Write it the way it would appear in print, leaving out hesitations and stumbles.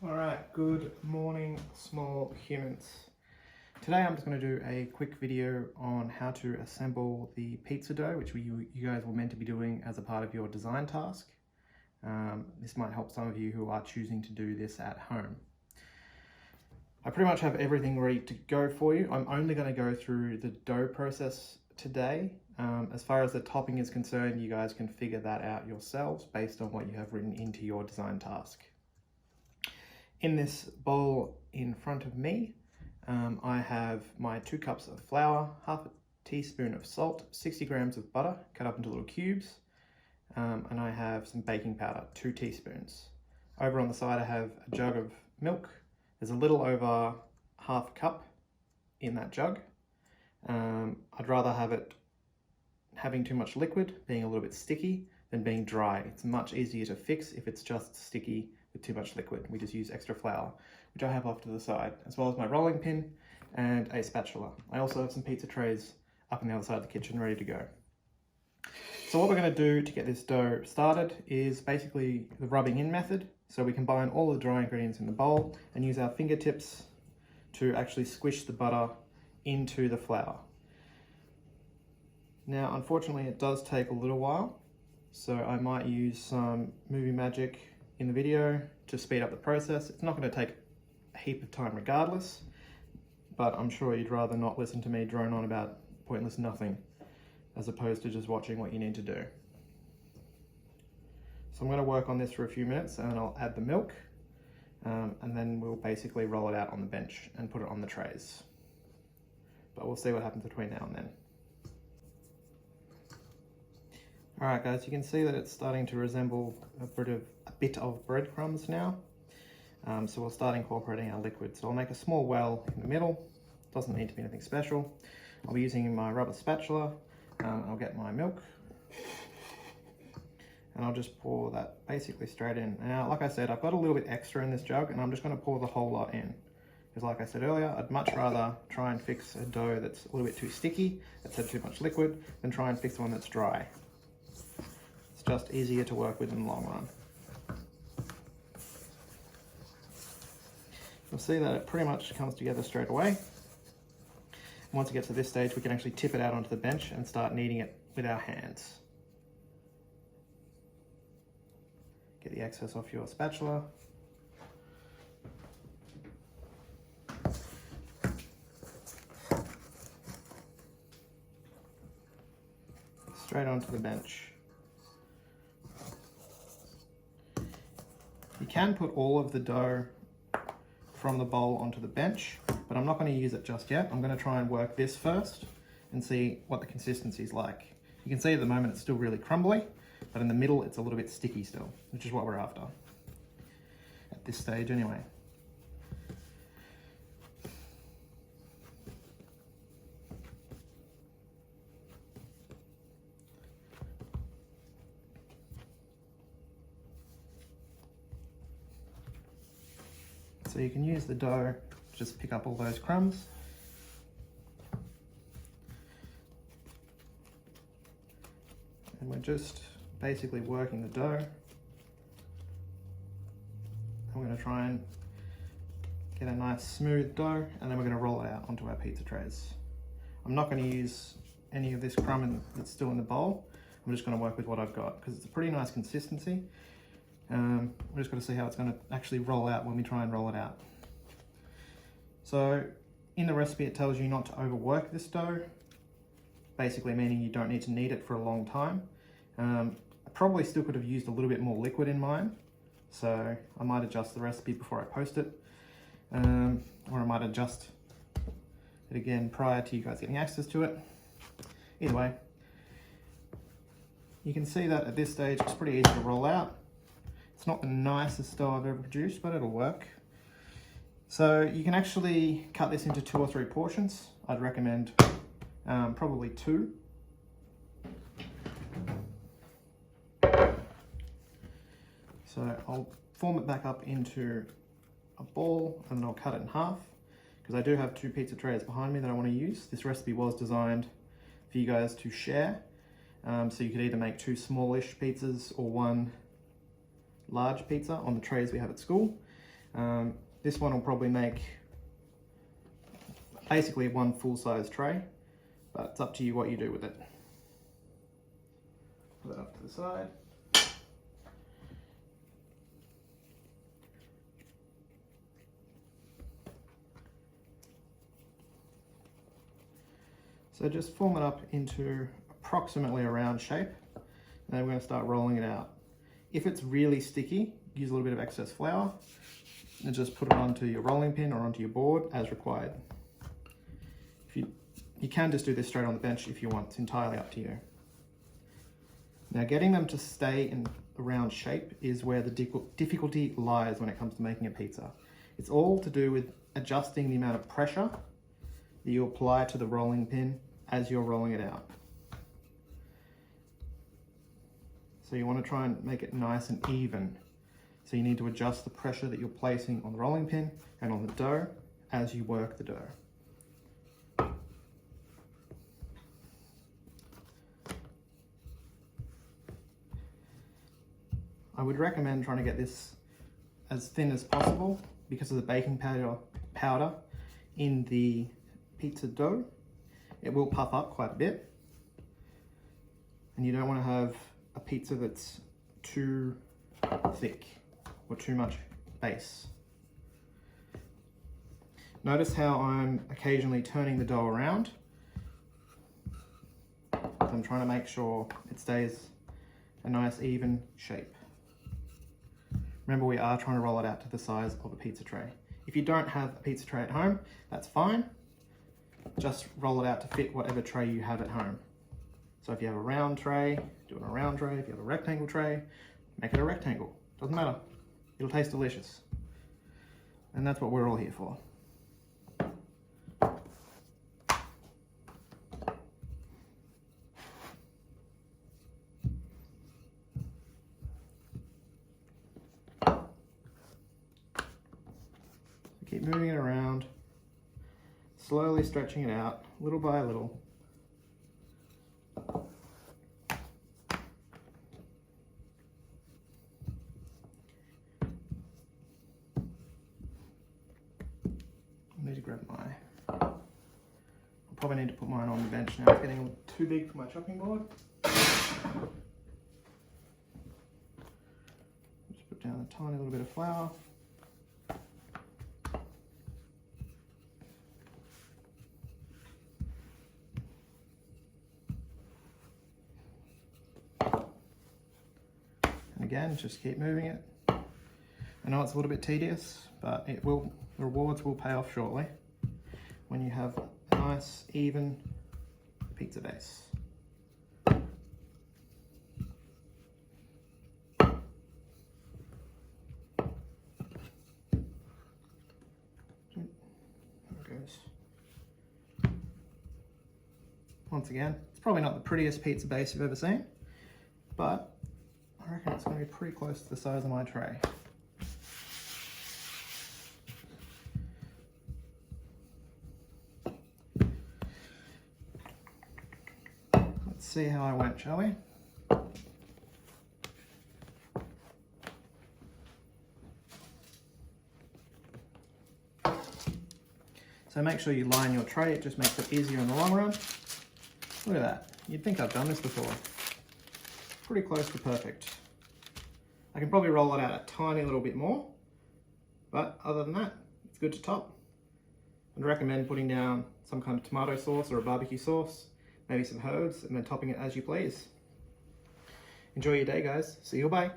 Alright, good morning small humans. Today I'm just going to do a quick video on how to assemble the pizza dough, which you guys were meant to be doing as a part of your design task. This might help some of you who are choosing to do this at home. I pretty much have everything ready to go for you. I'm only going to go through the dough process today. As far as the topping is concerned, you guys can figure that out yourselves based on what you have written into your design task. In this bowl in front of me, I have my 2 cups of flour, half a teaspoon of salt, 60 grams of butter cut up into little cubes, and I have some baking powder, 2 teaspoons. Over on the side I have a jug of milk. There's a little over half a cup in that jug. I'd rather have it having too much liquid, being a little bit sticky, than being dry. It's much easier to fix if it's just sticky with too much liquid. We just use extra flour, which I have off to the side, as well as my rolling pin and a spatula. I also have some pizza trays up on the other side of the kitchen ready to go. So what we're going to do to get this dough started is basically the rubbing in method. So we combine all the dry ingredients in the bowl and use our fingertips to actually squish the butter into the flour. Now, unfortunately, it does take a little while, so I might use some movie magic in the video to speed up the process. It's not going to take a heap of time regardless, but I'm sure you'd rather not listen to me drone on about pointless nothing as opposed to just watching what you need to do. So I'm going to work on this for a few minutes and I'll add the milk, and then we'll basically roll it out on the bench and put it on the trays. But we'll see what happens between now and then. Alright guys, you can see that it's starting to resemble a bit of breadcrumbs now. So we'll start incorporating our liquid. So I'll make a small well in the middle. Doesn't need to be anything special. I'll be using my rubber spatula. I'll get my milk. And I'll just pour that basically straight in. Now, like I said, I've got a little bit extra in this jug and I'm just going to pour the whole lot in. Because like I said earlier, I'd much rather try and fix a dough that's a little bit too sticky, that's had too much liquid, than try and fix one that's dry. Just easier to work with in the long run. You'll see that it pretty much comes together straight away. And once it gets to this stage, we can actually tip it out onto the bench and start kneading it with our hands. Get the excess off your spatula. Straight onto the bench. You can put all of the dough from the bowl onto the bench, but I'm not going to use it just yet. I'm going to try and work this first and see what the consistency is like. You can see at the moment it's still really crumbly, but in the middle it's a little bit sticky still, which is what we're after at this stage anyway. So you can use the dough to just pick up all those crumbs. And we're just basically working the dough. I'm going to try and get a nice smooth dough, and then we're going to roll it out onto our pizza trays. I'm not going to use any of this crumb that's still in the bowl. I'm just going to work with what I've got because it's a pretty nice consistency. We're just going to see how it's going to actually roll out when we try and roll it out. So in the recipe it tells you not to overwork this dough, basically meaning you don't need to knead it for a long time. I probably still could have used a little bit more liquid in mine, so I might adjust the recipe before I post it, or I might adjust it again prior to you guys getting access to it. Either way, you can see that at this stage it's pretty easy to roll out. It's not the nicest dough I've ever produced, but it'll work. So you can actually cut this into 2 or 3 portions. I'd recommend probably 2. So I'll form it back up into a ball and then I'll cut it in half because I do have 2 pizza trays behind me that I want to use. This recipe was designed for you guys to share. So you could either make 2 smallish pizzas or 1 large pizza on the trays we have at school. This one will probably make basically one full-size tray, but it's up to you what you do with it. Put that up to the side. So just form it up into approximately a round shape, and then we're going to start rolling it out. If it's really sticky, use a little bit of excess flour and just put it onto your rolling pin or onto your board as required. You can just do this straight on the bench if you want, it's entirely up to you. Now getting them to stay in a round shape is where the difficulty lies when it comes to making a pizza. It's all to do with adjusting the amount of pressure that you apply to the rolling pin as you're rolling it out. So you want to try and make it nice and even. So you need to adjust the pressure that you're placing on the rolling pin and on the dough as you work the dough. I would recommend trying to get this as thin as possible because of the baking powder in the pizza dough. It will puff up quite a bit, and you don't want to have a pizza that's too thick or too much base. Notice how I'm occasionally turning the dough around. I'm trying to make sure it stays a nice even shape. Remember, we are trying to roll it out to the size of a pizza tray. If you don't have a pizza tray at home, that's fine. Just roll it out to fit whatever tray you have at home. So if you have a round tray, do it on a round tray. If you have a rectangle tray, make it a rectangle. Doesn't matter. It'll taste delicious. And that's what we're all here for. Keep moving it around, slowly stretching it out, little by little. I need to grab I'll probably need to put mine on the bench now. It's getting too big for my chopping board. Just put down a tiny little bit of flour. Again, just keep moving it. I know it's a little bit tedious, but the rewards will pay off shortly when you have a nice, even pizza base. There it goes. Once again, it's probably not the prettiest pizza base you've ever seen, but I reckon it's going to be pretty close to the size of my tray. Let's see how I went, shall we? So make sure you line your tray, it just makes it easier in the long run. Look at that. You'd think I've done this before. Pretty close to perfect. I can probably roll it out a tiny little bit more, but other than that, it's good to top. I'd recommend putting down some kind of tomato sauce or a barbecue sauce, maybe some herbs, and then topping it as you please. Enjoy your day, guys. See you, bye.